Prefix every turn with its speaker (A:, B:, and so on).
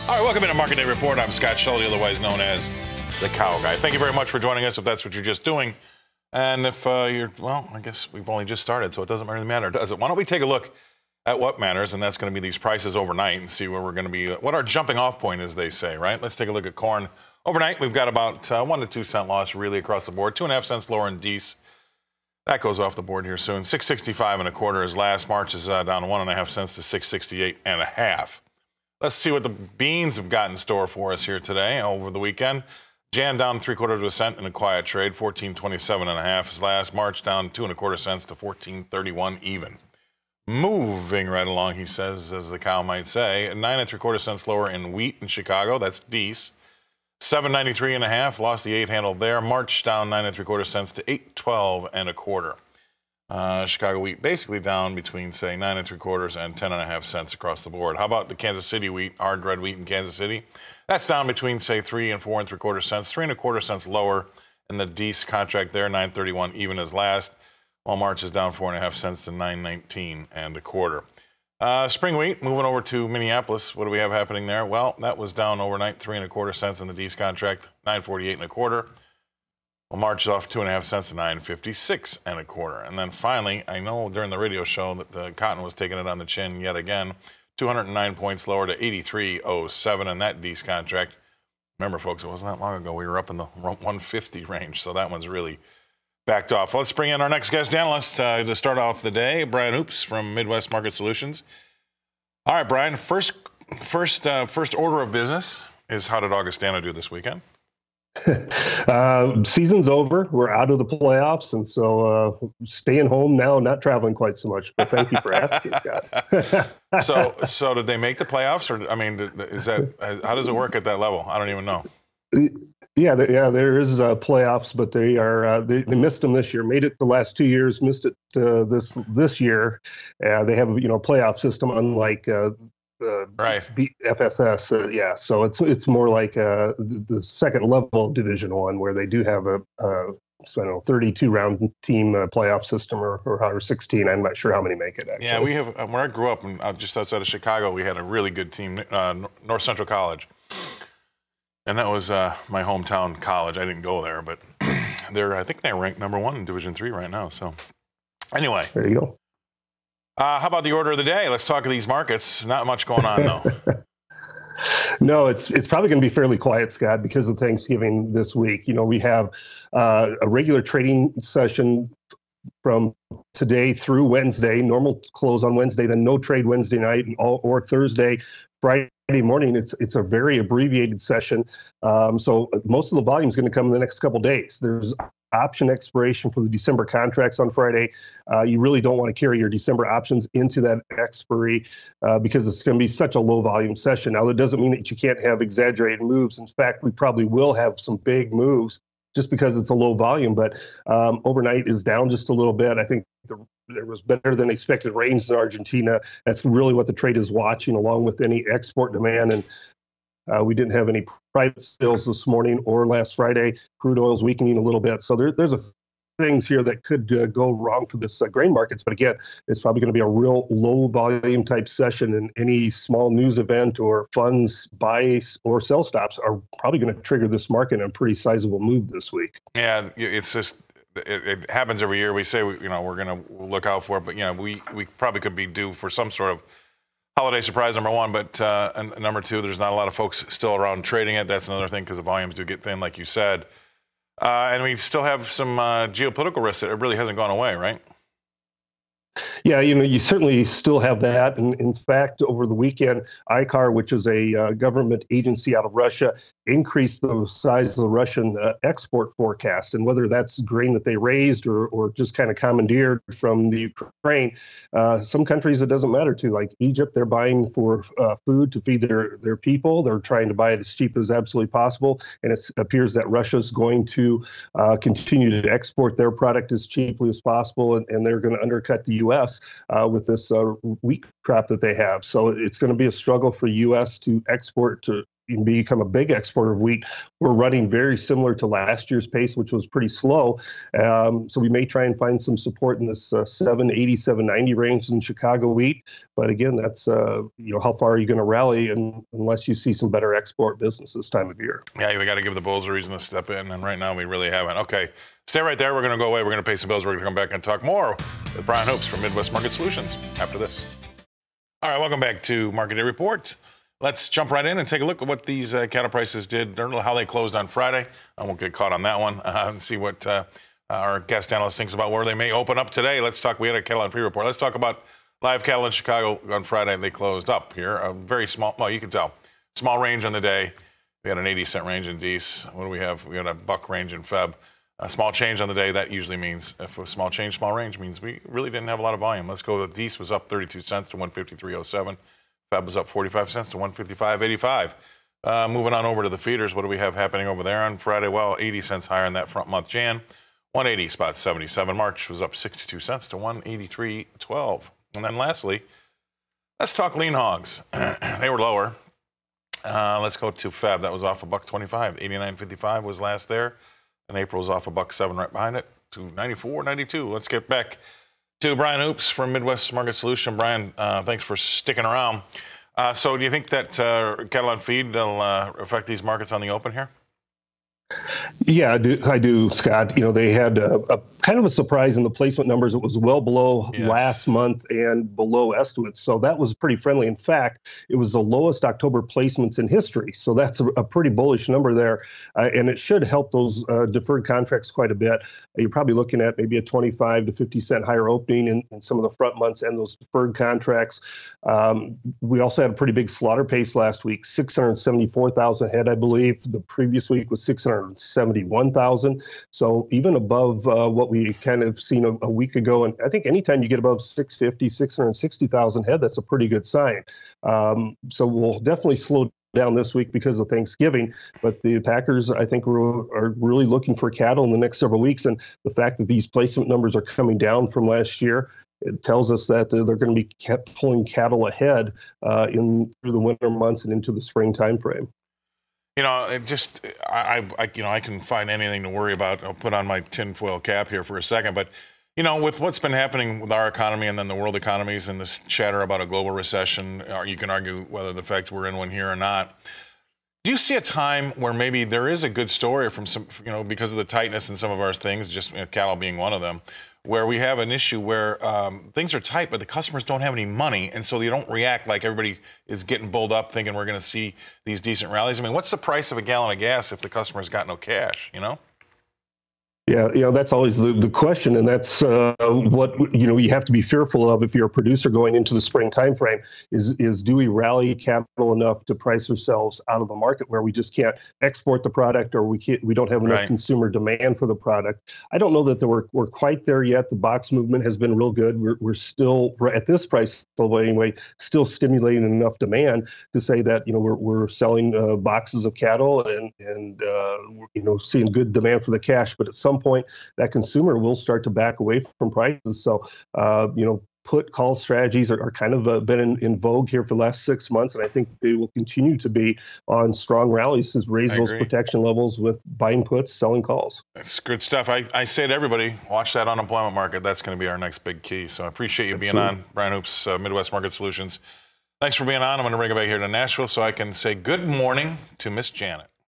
A: All right, welcome into Market Day Report. I'm Scott Schulte, otherwise known as the Cow Guy. Thank you very much for joining us if that's what you're just doing. And if well, I guess we've only just started, so it doesn't really matter, does it? Why don't we take a look at what matters, and that's going to be these prices overnight and see where we're going to be, what our jumping off point is, they say, right? Let's take a look at corn. Overnight, we've got about 1 to 2 cent loss really across the board, 2.5 cents lower in Dees. That goes off the board here soon. 665 and a quarter is last. March is down 1.5 cents to 668 and a half. Let's see what the beans have got in store for us here today over the weekend. Jan down 3/4 cent in a quiet trade, 14.27 and a half is last. March down 2 1/4 cents to 14.31 even. Moving right along, he says, as the cow might say. 9 3/4 cents lower in wheat in Chicago. That's Dees. 7.93 and a half, lost the 8 handle there. March down 9 3/4 cents to 8.12 and a quarter. Chicago wheat basically down between, say, 9 3/4 and 10.5 cents across the board. How about the Kansas City wheat, hard red wheat in Kansas City? That's down between, say, 3 and 4 3/4 cents, 3 1/4 cents lower in the Dees contract there, 9.31 even as last. While March is down 4.5 cents to 9.19 and a quarter. Spring wheat, moving over to Minneapolis. What do we have happening there? Well, that was down overnight, 3 1/4 cents in the Dees contract, 9.48 and a quarter. Well, March is off 2.5 cents to 9.56 and a quarter. And then finally, I know during the radio show that the cotton was taking it on the chin yet again. 209 points lower to 83.07 in that Dees contract. Remember, folks, it wasn't that long ago. We were up in the 150 range, so that one's really backed off. Let's bring in our next guest analyst to start off the day, Brian Hoops from Midwest Market Solutions. All right, Brian, first order of business is how did Augustana do this weekend?
B: Season's over. We're out of the playoffs, and so staying home now, not traveling quite so much. But thank you for asking, Scott.
A: So did they make the playoffs, or I mean, is that how does it work at that level? I don't even know.
B: Yeah, there is playoffs, but they missed them this year. Made it the last 2 years, missed it this year. They have a playoff system, unlike
A: right.
B: FSS. Yeah, so it's more like the second level Division I, where they do have a 32 round team playoff system, or 16. I'm not sure how many make it. Actually.
A: Yeah, we have. Where I grew up, just outside of Chicago, we had a really good team, North Central College. And that was my hometown college. I didn't go there, but I think they're ranked #1 in Division III right now. So anyway.
B: There you go.
A: How about the order of the day? Let's talk of these markets. Not much going on, though.
B: No, it's probably going to be fairly quiet, Scott, because of Thanksgiving this week. We have a regular trading session from today through Wednesday, normal close on Wednesday, then no trade Wednesday night or Thursday. Friday morning, it's a very abbreviated session. So most of the volume is going to come in the next couple days. There's option expiration for the December contracts on Friday. You really don't want to carry your December options into that expiry because it's going to be such a low volume session. Now, that doesn't mean that you can't have exaggerated moves. In fact, we probably will have some big moves just because it's a low volume, but overnight is down just a little bit. I think there was better than expected rains in Argentina. That's really what the trade is watching, along with any export demand. And we didn't have any private sales this morning or last Friday. Crude oil is weakening a little bit. So there's things here that could go wrong for this grain markets. But again, it's probably going to be a real low volume type session, and any small news event or funds buy or sell stops are probably going to trigger this market in a pretty sizable move this week.
A: Yeah, it's just, it happens every year. We say, we're going to look out for it, but we probably could be due for some sort of holiday surprise, #1, but and #2, there's not a lot of folks still around trading it. That's another thing, because the volumes do get thin, like you said. And we still have some geopolitical risk that it really hasn't gone away, right?
B: Yeah, you certainly still have that. And in fact, over the weekend, ICAR, which is a government agency out of Russia, increased the size of the Russian export forecast. And whether that's grain that they raised or just kind of commandeered from the Ukraine, some countries it doesn't matter to, like Egypt. They're buying for food to feed their people. They're trying to buy it as cheap as absolutely possible. And it appears that Russia's going to continue to export their product as cheaply as possible, and they're going to undercut the U.S. With this wheat crop that they have. So it's going to be a struggle for U.S. to export to become a big exporter of wheat, we're running very similar to last year's pace, which was pretty slow. So we may try and find some support in this 780, 790 range in Chicago wheat. But again, that's how far are you going to rally unless you see some better export business this time of year?
A: Yeah, we got to give the bulls a reason to step in, and right now we really haven't. Okay, stay right there. We're going to go away. We're going to pay some bills. We're going to come back and talk more with Brian Hoops from Midwest Market Solutions after this. All right, welcome back to Market Day Report. Let's jump right in and take a look at what these cattle prices did, how they closed on Friday. I won't get caught on that one, and see what our guest analyst thinks about where they may open up today. Let's talk. We had a cattle on free report. Let's talk about live cattle in Chicago on Friday. They closed up here. A very small, well, you can tell, small range on the day. We had an 80-cent range in Dees. What do we have? We had a buck range in Feb. A small change on the day. That usually means, if a small change, small range, means we really didn't have a lot of volume. Let's go. The Dees was up 32 cents to 153.07. Feb was up 45 cents to 155.85. Moving on over to the feeders, what do we have happening over there on Friday? Well, 80 cents higher in that front month, Jan. 180 spot 77. March was up 62 cents to 183.12. And then lastly, let's talk lean hogs. They were lower. Let's go to Feb. That was off a $1.25. 89.55 was last there. And April was off a $1.07 right behind it to 94.92. Let's get back to Brian Hoops from Midwest Market Solution. Brian, thanks for sticking around. So do you think that cattle on feed will affect these markets on the open here?
B: Yeah, I do, Scott. They had a kind of a surprise in the placement numbers. It was well below last month and below estimates. So that was pretty friendly. In fact, it was the lowest October placements in history. So that's a pretty bullish number there. And it should help those deferred contracts quite a bit. You're probably looking at maybe a 25 to 50 cent higher opening in some of the front months and those deferred contracts. We also had a pretty big slaughter pace last week, 674,000 head, I believe. The previous week was 671,000. So even above what we kind of seen a week ago. And I think anytime you get above 650, 660,000 head, that's a pretty good sign. So we'll definitely slow down this week because of Thanksgiving, but the Packers, I think, are really looking for cattle in the next several weeks. And the fact that these placement numbers are coming down from last year, it tells us that they're going to be kept pulling cattle ahead through the winter months and into the spring time frame.
A: I can find anything to worry about. I'll put on my tinfoil cap here for a second, but with what's been happening with our economy and then the world economies and this chatter about a global recession, you can argue whether the fact we're in one here or not. Do you see a time where maybe there is a good story from some, because of the tightness in some of our things, just cattle being one of them, where we have an issue where things are tight, but the customers don't have any money, and so they don't react like everybody is getting bulled up thinking we're going to see these decent rallies? I mean, what's the price of a gallon of gas if the customer's got no cash, Yeah,
B: that's always the question, and that's what you have to be fearful of if you're a producer going into the spring time frame. Is do we rally capital enough to price ourselves out of the market where we just can't export the product, or we don't have enough consumer demand for the product? I don't know that we're quite there yet. The box movement has been real good. We're still at this price level anyway, still stimulating enough demand to say that we're selling boxes of cattle and seeing good demand for the cash, but at some point that consumer will start to back away from prices. So, put call strategies are kind of been in vogue here for the last 6 months, and I think they will continue to be on strong rallies to raise those protection levels with buying puts, selling calls.
A: That's good stuff. I say to everybody, watch that unemployment market. That's going to be our next big key. So I appreciate you being on. Brian Hoops, Midwest Market Solutions. Thanks for being on. I'm going to bring it back here to Nashville so I can say good morning to Miss Janet.